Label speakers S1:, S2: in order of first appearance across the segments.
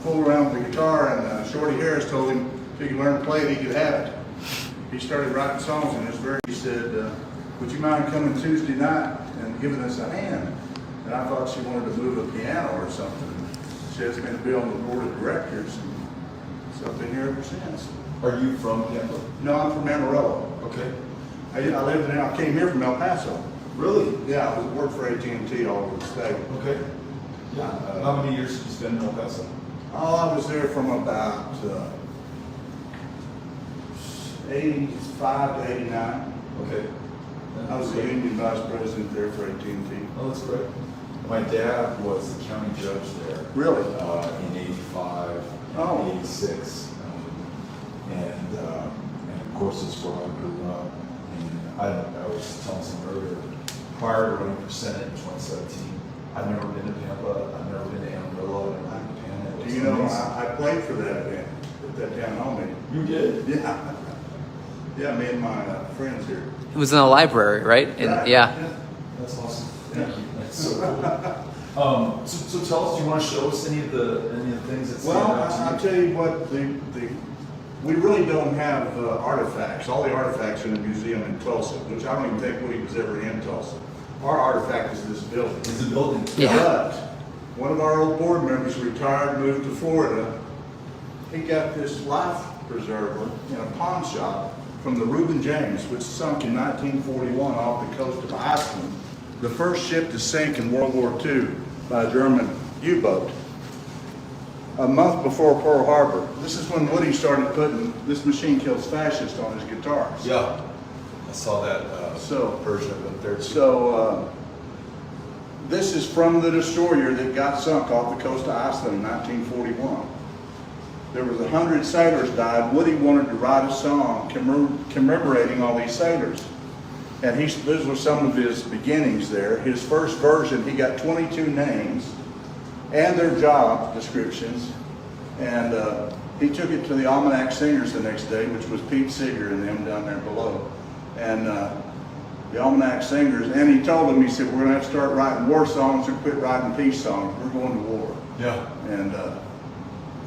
S1: fool around with the guitar, and Shorty Harris told him if he could learn to play it, he could have it. He started writing songs, and he said, would you mind coming Tuesday night and giving us a hand? And I thought she wanted to move a piano or something. She asked me to be on the board of directors, and so I've been here ever since.
S2: Are you from Pampa?
S1: No, I'm from Amarillo.
S2: Okay.
S1: I came here from El Paso.
S2: Really?
S1: Yeah, I worked for AT&T all over the state.
S2: Okay. Yeah. How many years did you spend in El Paso?
S1: Oh, I was there from about 85 to 89.
S2: Okay.
S1: I was the union vice president there for AT&T.
S2: Oh, that's great. My dad was the county judge there.
S1: Really?
S2: In 85
S1: Oh.
S2: and 86. And of course, it's where I grew up. And I was telling someone earlier, prior to running for Senate in 2017, I've never been to Pampa, I've never been to Amarillo, I've never been to Pampa.
S1: Do you know, I played for that band at that town hall meeting.
S2: You did?
S1: Yeah. Yeah, me and my friends here.
S3: It was in the library, right?
S1: Right.
S3: Yeah.
S2: That's awesome. Thank you. That's so cool. So tell us, do you want to show us any of the things that stand
S1: Well,
S2: out to you?
S1: I'll tell you what, we really don't have artifacts. All the artifacts are in the museum in Tulsa, which I don't even think Woody was ever in Tulsa. Our artifact is this building.
S2: It's a building.
S3: Yeah.
S1: But one of our old board members retired, moved to Florida. He got this life preserver in a pawn shop from the Reuben James, which sunk in 1941 off the coast of Iceland. The first ship to sink in World War II by a German U-boat. A month before Pearl Harbor. This is when Woody started putting "This Machine Kills Fascists" on his guitars.
S2: Yeah. I saw that version of it there too.
S1: So this is from the destroyer that got sunk off the coast of Iceland in 1941. There was 100 sailors died. Woody wanted to write a song commemorating all these sailors. And those were some of his beginnings there. His first version, he got 22 names and their job descriptions. And he took it to the Almanac Singers the next day, which was Pete Seeger and them down there below. And the Almanac Singers, and he told them, he said, we're going to have to start writing war songs or quit writing peace songs. We're going to war.
S2: Yeah.
S1: And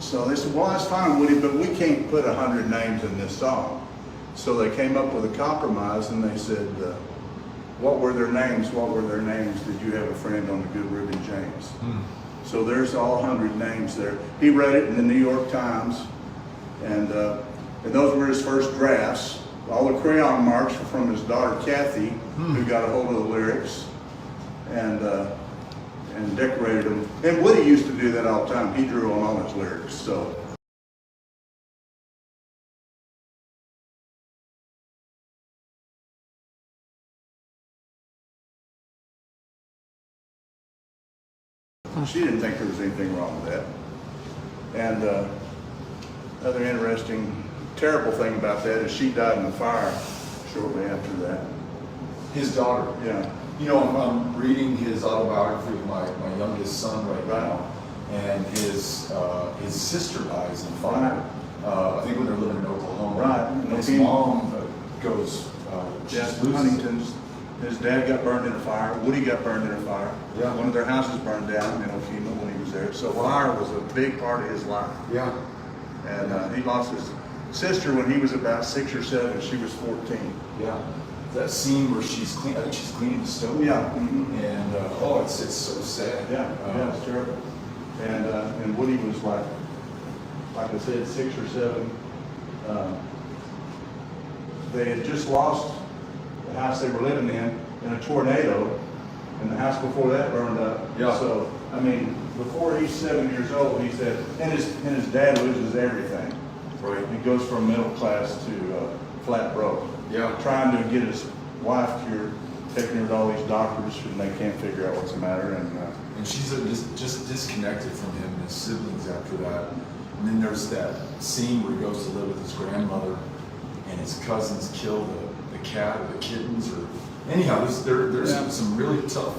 S1: so they said, well, that's fine, Woody, but we can't put 100 names in this song. So they came up with a compromise, and they said, what were their names? What were their names? Did you have a friend on the good Reuben James? So there's all 100 names there. He read it in the New York Times, and those were his first drafts. All the crayon marks were from his daughter Kathy, who got a hold of the lyrics and decorated them. And Woody used to do that all the time. He drew on all his lyrics. So. She didn't think there was anything wrong with that. And another interesting, terrible thing about that is she died in a fire shortly after that.
S2: His daughter.
S1: Yeah.
S2: You know, I'm reading his autobiography of my youngest son right now, and his sister dies in fire. I think when they're living in Oklahoma.
S1: Right.
S2: And his mom goes.
S1: Yes, Huntington's. His dad got burned in a fire. Woody got burned in a fire.
S2: Yeah.
S1: One of their houses burned down in Okima when he was there. So fire was a big part of his life.
S2: Yeah.
S1: And he lost his sister when he was about 6 or 7. She was 14.
S2: Yeah. That scene where she's cleaning the stove.
S1: Yeah.
S2: And it's so sad.
S1: Yeah, it's terrible. And Woody was like I said, 6 or 7. They had just lost the house they were living in a tornado, and the house before that burned up.
S2: Yeah.
S1: So I mean, before he's 7 years old, he said, and his dad loses everything.
S2: Right.
S1: He goes from middle class to flat broke.
S2: Yeah.
S1: Trying to get his wife cured, taking her to all these doctors, and they can't figure out what's the matter.
S2: And she's just disconnected from him and his siblings after that. And then there's that scene where he goes to live with his grandmother, and his cousins kill the cat or the kittens. Or anyhow, there's some really tough.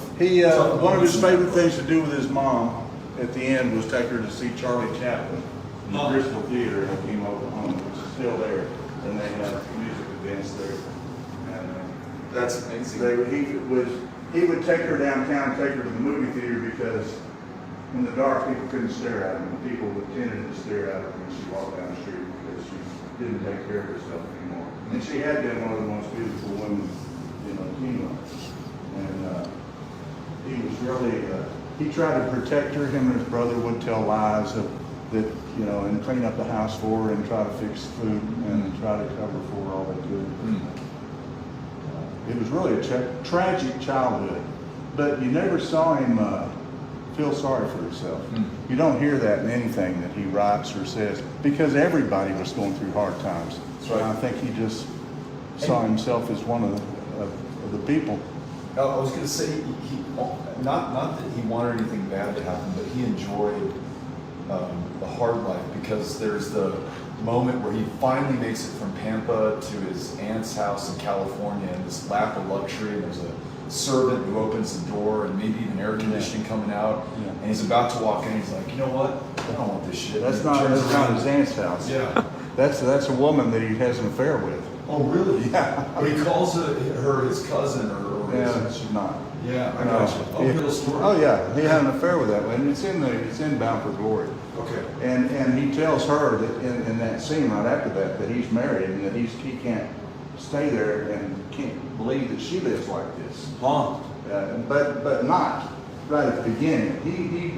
S1: One of his favorite things to do with his mom at the end was take her to see Charlie Chaplin in the Bristol Theater in Okima, Oklahoma, which is still there, and they have music events there. And
S2: That's amazing.
S1: he would take her downtown, take her to the movie theater because in the dark, people couldn't stare at her, and people tended to stare at her when she walked down the street because she didn't take care of herself anymore. And she had been one of the most beautiful women, Kima. And he was really, he tried to protect her. Him and his brother would tell lies and clean up the house for her and try to fix food and try to cover for her all they could. It was really a tragic childhood, but you never saw him feel sorry for himself. You don't hear that in anything that he writes or says, because everybody was going through hard times.
S2: That's right.
S1: And I think he just saw himself as one of the people.
S2: I was going to say, he not that he wanted anything bad to happen, but he enjoyed the hard life, because there's the moment where he finally makes it from Pampa to his aunt's house in California in this lap of luxury, and there's a servant who opens the door and maybe even air conditioning coming out, and he's about to walk in, he's like, you know what, I don't want this shit.
S1: That's
S2: And
S1: not
S2: turns around.
S1: his aunt's house.
S2: Yeah.
S1: That's a woman that he has an affair with.
S2: Oh, really?
S1: Yeah.
S2: But he calls her his cousin or
S1: Yeah,
S2: his...
S1: she's not.
S2: Yeah, I got you. Oh, hear the story.
S1: Oh yeah, he had an affair with that one. It's in Bound for Glory.
S2: Okay.
S1: And he tells her that in that scene right after that he's married and that he can't stay there and can't believe that she lives like this.
S2: Huh.
S1: But not right at the beginning. He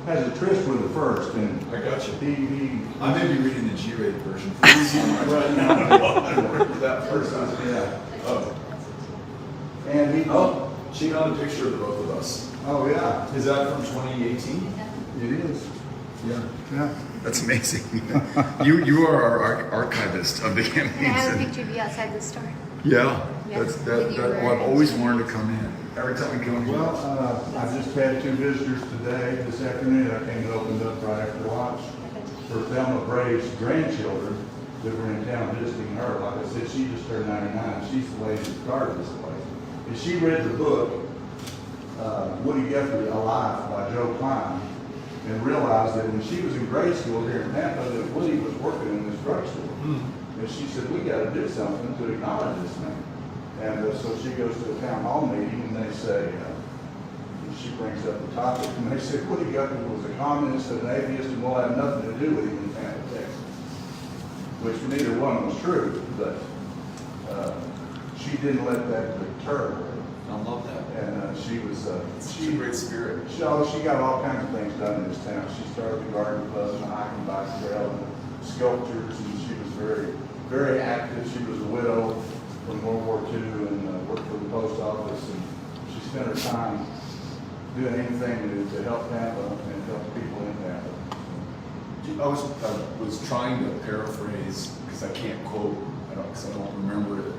S1: has a tryst with her first, and
S2: I got you.
S1: he
S2: I may be reading the G-rated version for this one. I remember that first time.
S1: yeah.
S2: Oh.
S1: And he
S2: She got a picture of the both of us.
S1: oh yeah,
S2: Is that from 2018?
S1: it is.
S2: Yeah.
S1: Yeah.
S4: That's amazing. you are our archivist of the
S5: Can I have a
S4: campaigns.
S5: picture of you outside the store?
S4: Yeah,
S5: Yeah,
S4: that's
S5: with your
S4: well, I've always wanted to come in. Every time we come here.
S1: Well, I just had 2 visitors today, this afternoon. I came and opened up right after lunch for Thelma Brave's grandchildren that were in town visiting her. Like I said, she just turned 99. She's the lady that started this place. And she read the book, Woody Guthrie, Alive by Joe Klein, and realized that when she was in grade school here in Pampa, that Woody was working in this drugstore. And she said, we got to do something to acknowledge this man. And so she goes to a town hall meeting, and they say, she brings up the topic, and they say, Woody Guthrie was a communist and an atheist, and we'll have nothing to do with him in Pampa, Texas. Which neither one was true, but she didn't let that deter her.
S2: I love that.
S1: And she was,
S2: She's a great spirit.
S1: she got all kinds of things done in this town. She started the garden club and the hiking bike trail and sculptures, and she was very, very active. She was a widow from World War II and worked for the post office, and she spent her time doing anything to help Pampa and help people in Pampa.
S2: I was trying to paraphrase, because I can't quote, because I don't remember it,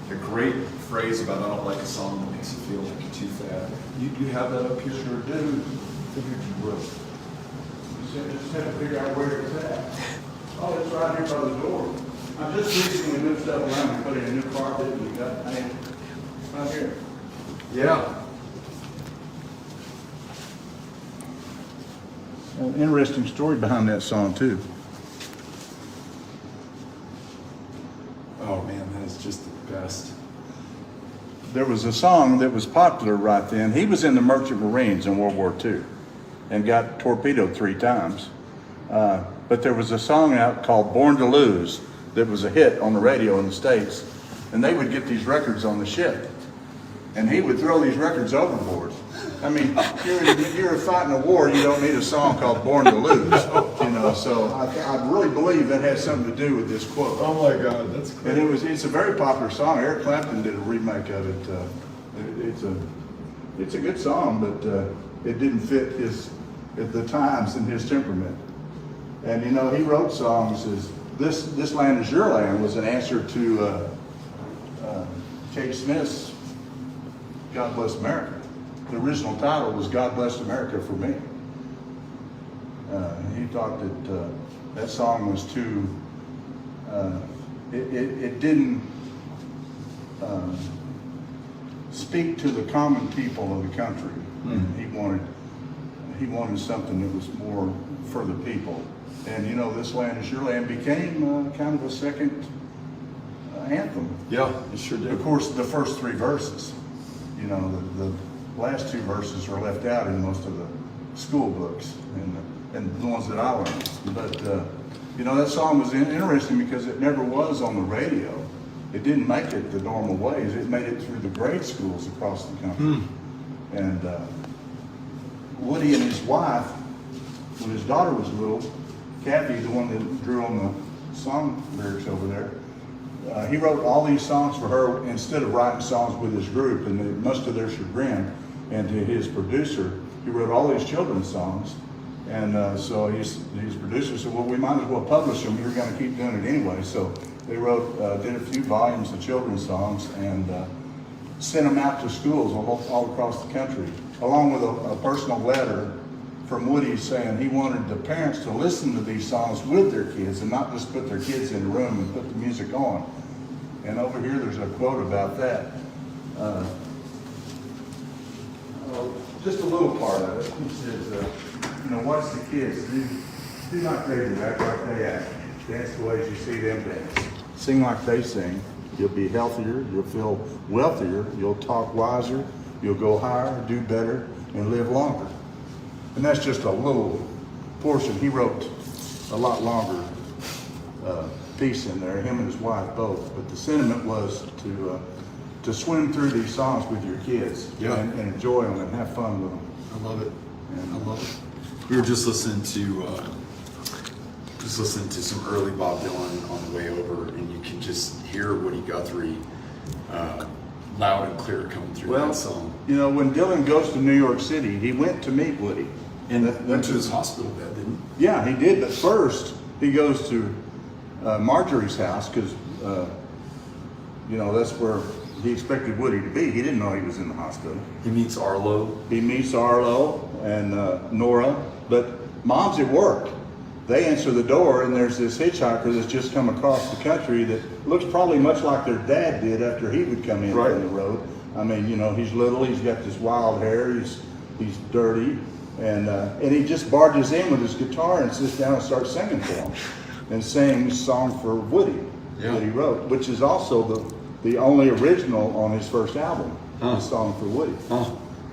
S2: the great phrase about I don't like a song that makes you feel like you're too fat. You have that up here?
S1: Sure do.
S2: Figured you would.
S1: You just have to figure out where it's at. Oh, it's right here by the door. I just recently moved stuff around and put in a new carpet, and we got paint right here.
S2: Yeah.
S1: An interesting story behind that song too.
S2: Oh man, that is just the best.
S1: There was a song that was popular right then. He was in the Merchant Marines in World War II and got torpedoed 3 times. But there was a song out called Born to Lose that was a hit on the radio in the States. And they would get these records on the ship. And he would throw these records overboard. I mean, you're fighting a war, you don't need a song called Born to Lose. So I really believe that has something to do with this quote.
S2: Oh my God, that's great.
S1: And it's a very popular song. Eric Clapton did a remake of it. It's a good song, but it didn't fit at the times and his temperament. And he wrote songs as This Land Is Your Land was an answer to Kate Smith's God Bless America. The original title was God Bless America for Me. He thought that that song was too, it didn't speak to the common people of the country. He wanted something that was more for the people. And This Land Is Your Land became kind of a second anthem.
S2: Yeah, it sure did.
S1: Of course, the first 3 verses, the last 2 verses are left out in most of the school books and the ones that I learned. But you know, that song was interesting because it never was on the radio. It didn't make it the normal ways. It made it through the grade schools across the country. And Woody and his wife, when his daughter was little, Kathy, the one that drew on the song lyrics over there, he wrote all these songs for her instead of writing songs with his group, and much to their chagrin. And to his producer, he wrote all these children's songs. And so his producer said, well, we might as well publish them. You're going to keep doing it anyway. So they did a few volumes of children's songs and sent them out to schools all across the country, along with a personal letter from Woody saying he wanted the parents to listen to these songs with their kids and not just put their kids in the room and put the music on. And over here, there's a quote about that. Just a little part of it. He says, you know, watch the kids. Do not crazy, act like they act. Dance the ways you see them dance. Sing like they sing. You'll be healthier, you'll feel wealthier, you'll talk wiser, you'll go higher, do better, and live longer. And that's just a little portion. He wrote a lot longer piece in there, him and his wife both. But the sentiment was to swim through these songs with your kids and enjoy them and have fun with them.
S4: I love it.
S1: And,
S4: I love it. We were just listening to some early Bob Dylan on the way over, and you can just hear Woody Guthrie loud and clear coming through that song.
S1: You know, when Dylan goes to New York City, he went to meet Woody.
S4: And went to his hospital bed, didn't he?
S1: Yeah, he did. But first, he goes to Marjorie's house because, you know, that's where he expected Woody to be. He didn't know he was in the hospital.
S4: He meets Arlo.
S1: He meets Arlo and Nora, but Mom's at work. They answer the door, and there's this hitchhiker that's just come across the country that looks probably much like their dad did after he would come in on the road. I mean, you know, he's little, he's got this wild hair, he's dirty, and he just barges in with his guitar and sits down and starts singing for him, and sings a song for Woody that he wrote, which is also the only original on his first album, the song for Woody.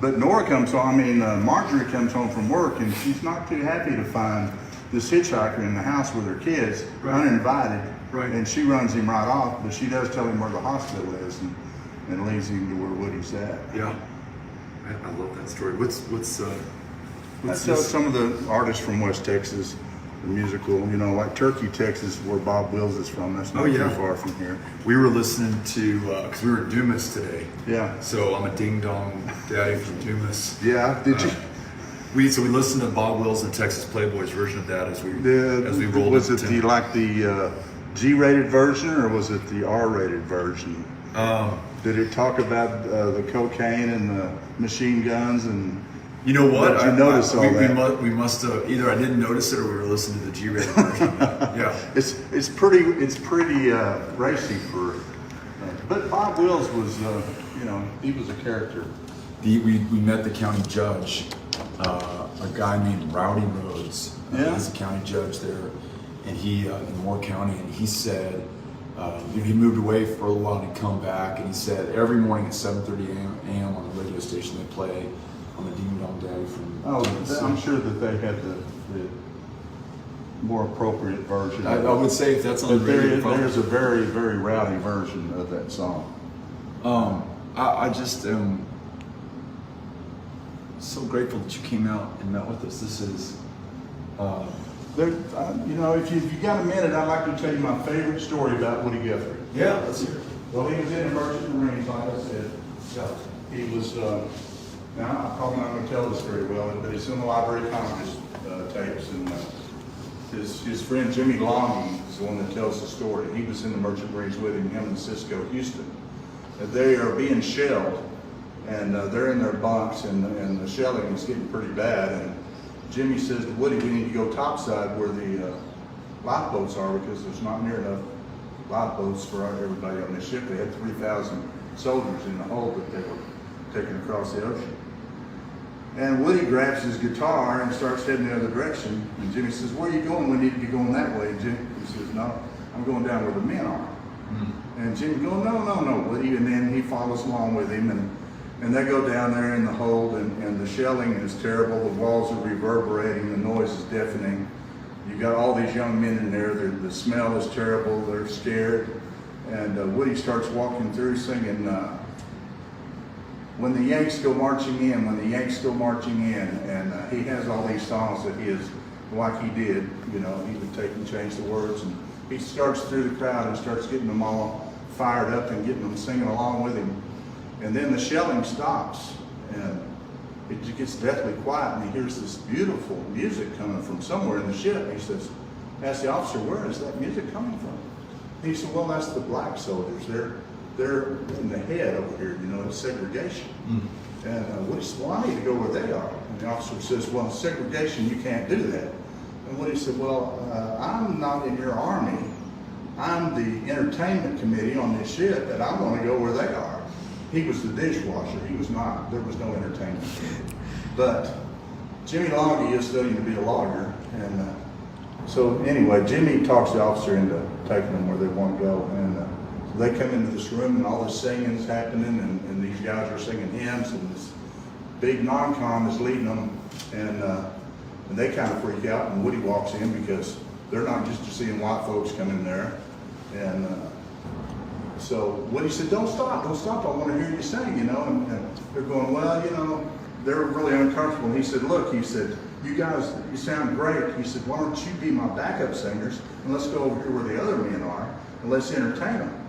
S1: But Nora comes home, Marjorie comes home from work, and she's not too happy to find this hitchhiker in the house with her kids, uninvited, and she runs him right off, but she does tell him where the hospital is and leads him to where Woody's at.
S4: Yeah, I love that story. What's
S1: That's some of the artists from West Texas, the musical, you know, like Turkey, Texas, where Bob Wills is from. That's not too far from here.
S4: We were listening to, because we were at Dumas today.
S1: Yeah.
S4: So I'm a ding-dong daddy from Dumas.
S1: Yeah, did you?
S4: We listened to Bob Wills and Texas Playboy's version of that as we rolled.
S1: Was it the G-rated version or was it the R-rated version? Did it talk about the cocaine and the machine guns and?
S4: You know what?
S1: Did you notice all that?
S4: We must have either I didn't notice it or we were listening to the G-rated version. Yeah,
S1: it's pretty racy for. But Bob Wills was, you know, he was a character.
S2: We met the county judge, a guy named Rowdy Rhodes. He's a county judge there, and he in Moore County, and he said he moved away for a little while and he'd come back, and he said every morning at 7:30 a.m. on the radio station they play on the Ding Dong Daddy from.
S1: I'm sure that they had the more appropriate version.
S2: I would say if that's on the radio.
S1: There's a very, very rowdy version of that song.
S2: I just am so grateful that you came out and met with us. This is,
S1: you know, if you got a minute, I'd like to tell you my favorite story about Woody Guthrie.
S2: Yeah, let's hear it.
S1: Well, he was in the Merchant Marines, like I said. He was, now I'm probably not going to tell this very well, but it's in the Library of Congress tapes, and his friend Jimmy Longy is the one that tells the story. He was in the Merchant Marines with him and Cisco Houston. And they are being shelled, and they're in their bunks, and the shelling is getting pretty bad. And Jimmy says to Woody, we need to go topside where the lifeboats are because there's not near enough lifeboats for everybody on this ship. They had 3,000 soldiers in the hold that they were taking across the ocean. And Woody grabs his guitar and starts heading the other direction. And Jimmy says, where are you going? We need to be going that way. And Jimmy says, no, I'm going down where the men are. And Jimmy goes, no, Woody. And then he follows along with him. And they go down there in the hold, and the shelling is terrible. The walls are reverberating. The noise is deafening. You got all these young men in there. The smell is terrible. They're scared. And Woody starts walking through singing, "When the Yanks go marching in, when the Yanks go marching in." And he has all these songs that he is, like he did, you know, he would take and change the words. And he starts through the crowd and starts getting them all fired up and getting them singing along with him. And then the shelling stops, and it just gets deathly quiet, and he hears this beautiful music coming from somewhere in the ship. He says, asks the officer, "Where is that music coming from?" He said, "Well, that's the black soldiers. They're in the head over here, you know, it's segregation." And Woody said, "Well, I need to go where they are." And the officer says, "Well, segregation, you can't do that." And Woody said, "Well, I'm not in your army. I'm the entertainment committee on this ship, and I want to go where they are." He was the dishwasher. He was not. There was no entertainment committee. But Jimmy Loggy is studying to be a lawyer, and so anyway, Jimmy talks the officer into taking them where they want to go, and so they come into this room, and all this singing is happening, and these guys are singing hymns, and this big non-com is leading them, and they kind of freak out, and Woody walks in because they're not used to seeing white folks come in there, and so Woody said, don't stop, I want to hear you sing, you know, and they're going, well, you know, they're really uncomfortable. And he said, look, he said, you guys, you sound great. He said, why don't you be my backup singers, and let's go over here where the other men are, and let's entertain them.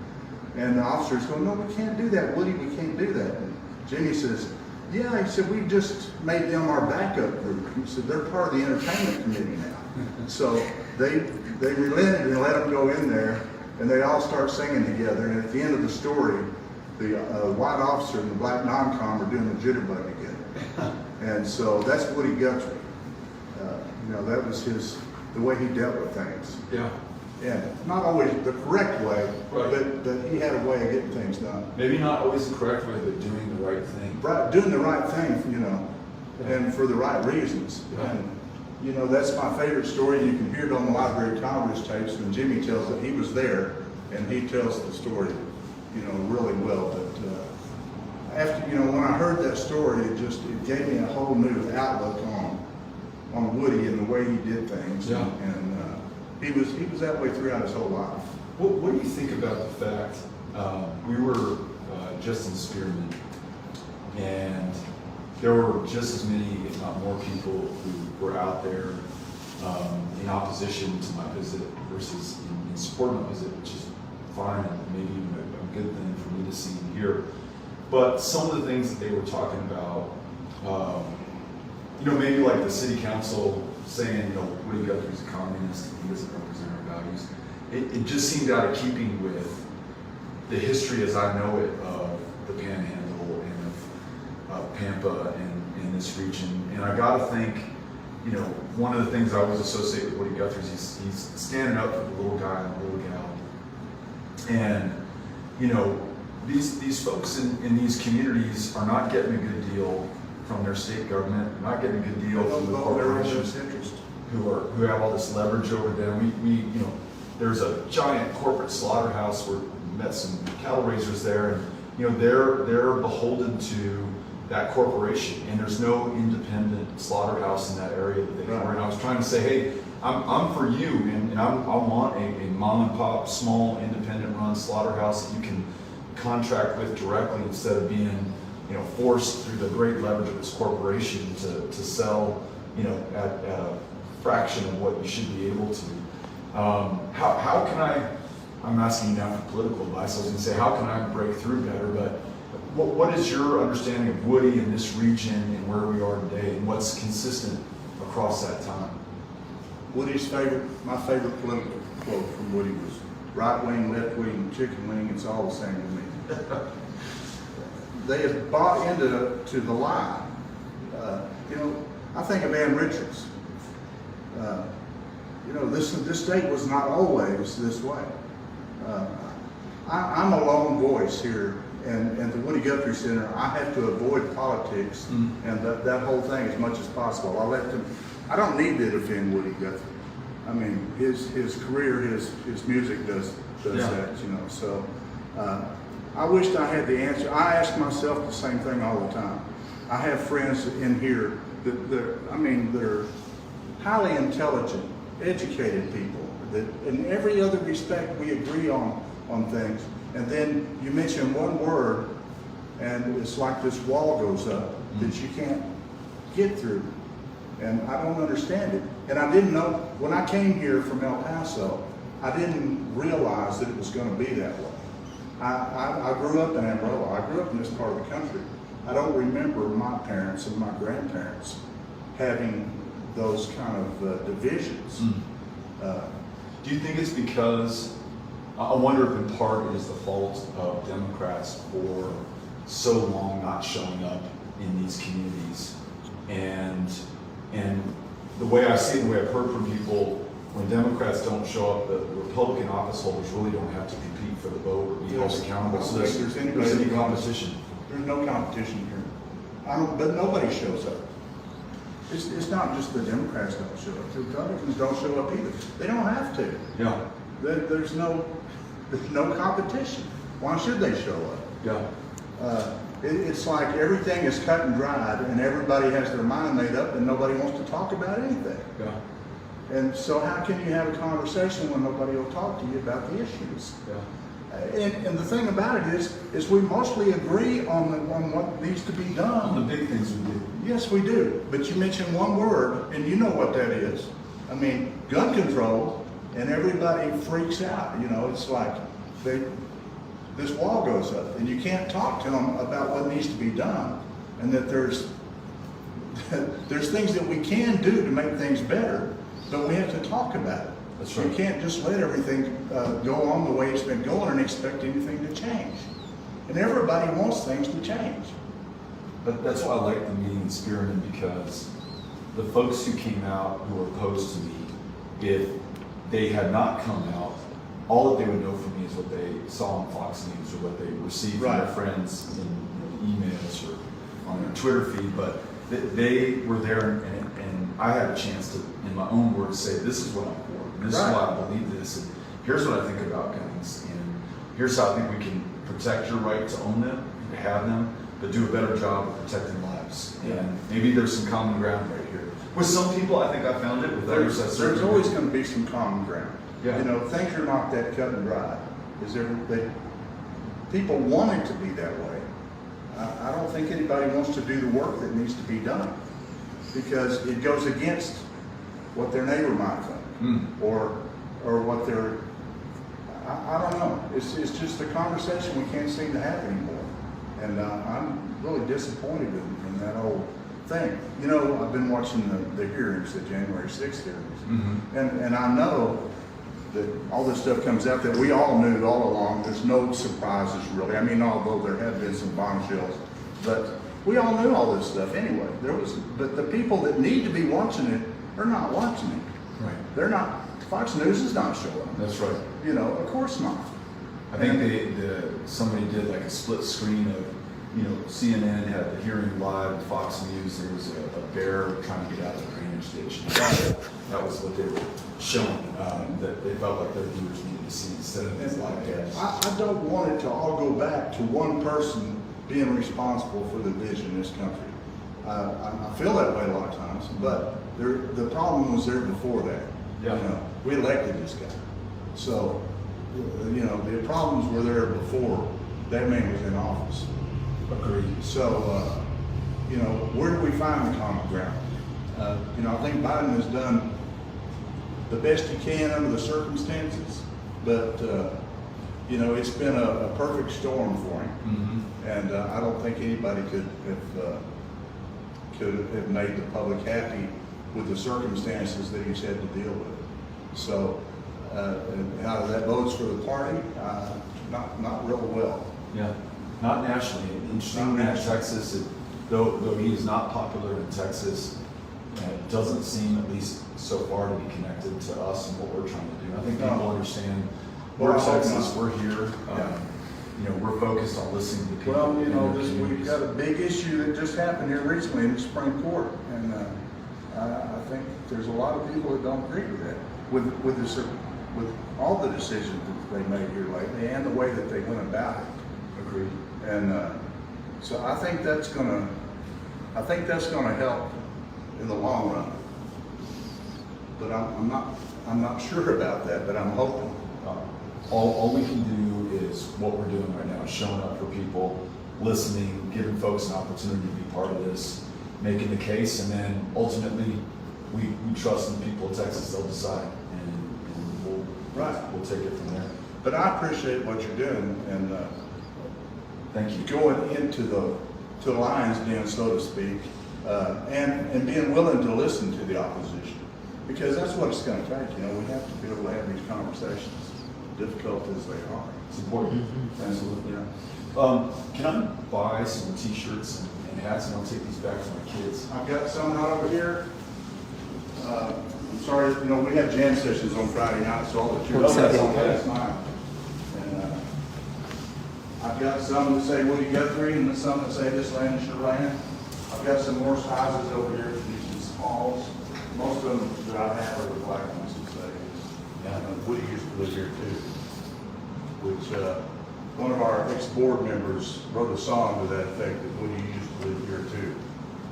S1: And the officer's going, no, we can't do that, Woody, we can't do that. And Jimmy says, yeah, he said, we just made them our backup group. He said, they're part of the entertainment committee now. So they relented and let them go in there, and they all start singing together. And at the end of the story, the white officer and the black non-com are doing the jitterbug together. And so that's Woody Guthrie. You know, that was the way he dealt with things.
S2: Yeah.
S1: And not always the correct way,
S2: Right.
S1: but he had a way of getting things done.
S2: Maybe not always the correct way, but doing the right thing.
S1: Right, doing the right thing, you know, and for the right reasons.
S2: Right.
S1: And, you know, that's my favorite story. You can hear it on the Library of Congress tapes when Jimmy tells it. He was there, and he tells the story, you know, really well. But after, you know, when I heard that story, it gave me a whole new outlook on Woody and the way he did things.
S2: Yeah.
S1: And he was that way throughout his whole life.
S2: What do you think about the fact we were just in Spearman, and there were just as many, if not more, people who were out there in opposition to my visit versus in support of my visit, which is fine and maybe even a good thing for me to see and hear. But some of the things that they were talking about, you know, maybe like the city council saying, you know, Woody Guthrie's a communist, he doesn't represent our values. It just seemed out of keeping with the history as I know it of the Panhandle and of Pampa and in this region. And I gotta think, you know, one of the things I always associate with Woody Guthrie is he's standing up for the little guy and the little gal. And, you know, these folks in these communities are not getting a good deal from their state government, not getting a good deal from the corporations who have all this leverage over them. We you know, there's a giant corporate slaughterhouse where we met some cattle raisers there, and you know they're beholden to that corporation, and there's no independent slaughterhouse in that area that they can run. I was trying to say, hey, I'm for you, and I want a mom and pop, small, independent run slaughterhouse that you can contract with directly instead of being, you know, forced through the great leverage of this corporation to sell, you know, at a fraction of what you should be able to. How can I'm asking you now for political advice. I was going to say, how can I break through better? But what is your understanding of Woody in this region and where we are today, and what's consistent across that time?
S1: My favorite political quote from Woody was, right wing, left wing, chicken wing, it's all the same to me. They have bought into the lie. You know, I think of Ann Richards. You know, this state was not always this way. I'm a lone voice here, and the Woody Guthrie Center, I have to avoid politics and that whole thing as much as possible. I don't need to defend Woody Guthrie. I mean, his career, his music does that, you know. So I wished I had the answer. I ask myself the same thing all the time. I have friends in here that they're highly intelligent, educated people that in every other respect we agree on things. And then you mention one word and it's like this wall goes up that you can't get through. And I don't understand it. And I didn't know, when I came here from El Paso, I didn't realize that it was going to be that way. I grew up in Amarillo. I grew up in this part of the country. I don't remember my parents and my grandparents having those kind of divisions.
S2: Do you think it's because, I wonder if in part it is the fault of Democrats for so long not showing up in these communities, and the way I see it, the way I've heard from people, when Democrats don't show up, the Republican office holders really don't have to compete for the vote or be held accountable. So there's any competition.
S1: There's no competition here. But nobody shows up. It's not just the Democrats don't show up. The Republicans don't show up either. They don't have to.
S2: Yeah.
S1: There's no competition. Why should they show up?
S2: Yeah.
S1: It's like everything is cut and dried, and everybody has their mind made up, and nobody wants to talk about anything.
S2: Yeah.
S1: And so, how can you have a conversation when nobody will talk to you about the issues?
S2: Yeah.
S1: And the thing about it is we mostly agree on what needs to be done.
S2: On the big things we do.
S1: Yes, we do. But you mentioned one word, and you know what that is. I mean, gun control, and everybody freaks out. You know, it's like this wall goes up, and you can't talk to them about what needs to be done, and that there's things that we can do to make things better, but we have to talk about it.
S2: That's right.
S1: You can't just let everything go on the way it's been going and expect anything to change. And everybody wants things to change.
S2: But that's why I like the meeting in Spearman, because the folks who came out who were opposed to me, if they had not come out, all that they would know from me is what they saw on Fox News or what they received from their friends in emails or on their Twitter feed. But they were there, and I had a chance to, in my own words, say, this is what I'm for, and this is why I believe this, and here's what I think about guns, and here's how I think we can protect your right to own them, to have them, but do a better job of protecting lives. And maybe there's some common ground right here. With some people, I think I found it. With others,
S1: There's always going to be some common ground.
S2: Yeah.
S1: You know, things are not that cut and dried. People want it to be that way. I don't think anybody wants to do the work that needs to be done because it goes against what their neighbor might think or what their, I don't know. It's just a conversation we can't seem to have anymore. And I'm really disappointed in that whole thing. You know, I've been watching the hearings, the January 6th hearings, and I know that all this stuff comes out that we all knew all along. There's no surprises really. I mean, although there have been some bombshells, but we all knew all this stuff anyway. But the people that need to be watching it are not watching it.
S2: Right.
S1: They're not. Fox News is not showing them.
S2: That's right.
S1: You know, of course not.
S2: I think somebody did like a split screen of, you know, CNN had the hearing live, and Fox News, there was a bear trying to get out of the drainage ditch. That was what they were showing, that they felt like their viewers needed to see instead of these live ads.
S1: I don't want it to all go back to one person being responsible for the division in this country. I feel that way a lot of times, but the problem was there before that.
S2: Yeah.
S1: You know, we elected this guy. So, you know, the problems were there before that man was in office.
S2: Agreed.
S1: So, you know, where do we find the common ground? You know, I think Biden has done the best he can under the circumstances, but, you know, it's been a perfect storm for him. And I don't think anybody could have made the public happy with the circumstances that he's had to deal with. So, how that votes for the party, not real well.
S2: Yeah, not nationally. Interestingly, in Texas, though he is not popular in Texas, it doesn't seem, at least so far, to be connected to us and what we're trying to do. I think people understand we're Texas, we're here. You know, we're focused on listening to people.
S1: Well, you know,
S2: in their
S1: we've got a big issue that just happened here recently in the Supreme Court, and I think there's a lot of people that don't agree with that, with all the decisions that they made here lately, and the way that they went about it.
S2: Agreed.
S1: And so I think that's gonna help in the long run. But I'm not sure about that, but I'm hoping.
S2: All we can do is what we're doing right now, showing up for people, listening, giving folks an opportunity to be part of this, making the case, and then ultimately, we trust in the people of Texas, they'll decide, and we'll take it from there.
S1: But I appreciate what you're doing, and
S2: Thank you.
S1: going into the lion's den, so to speak, and being willing to listen to the opposition, because that's what it's going to take. You know, we have to be able to have these conversations, difficult as they are.
S2: It's important. Absolutely. Can I buy some t-shirts and hats, and I'll take these back to my kids?
S1: I've got some out over here. I'm sorry, you know, we had jam sessions on Friday night, so all the children
S3: Okay.
S1: on last night. And I've got some that say Woody Guthrie, and then some that say this land is your land. I've got some more sizes over here, these are smalls. Most of them that I have are the black ones that say, Woody used to live here too. Which, one of our ex-board members wrote a song to that effect, that Woody used to live here too.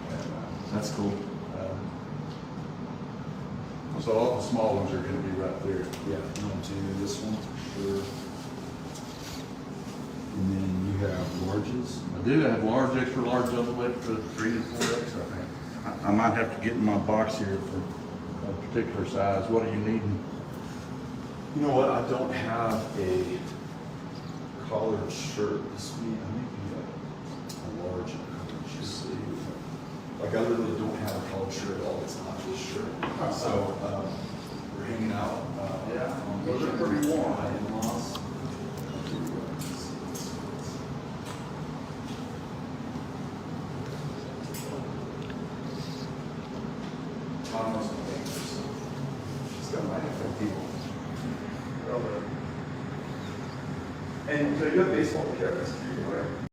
S1: And,
S2: That's cool.
S1: so all the small ones are gonna be right there.
S2: Yeah, you want to do this one? Sure.
S4: And then you have larges.
S1: I do have large, extra large, double width for 3 and 4X, I think. I might have to get in my box here for a particular size. What are you needing?
S2: You know what? I don't have a collared shirt this week. I may be a large. Just see. Like I literally don't have a collared shirt at all. It's not this shirt. So we're hanging out.
S1: Yeah,
S2: on
S1: those are
S2: weekend
S1: pretty
S2: with
S1: warm.
S2: my in-laws. Tom must be dangerous. She's got my people. And so you have baseball characters, right?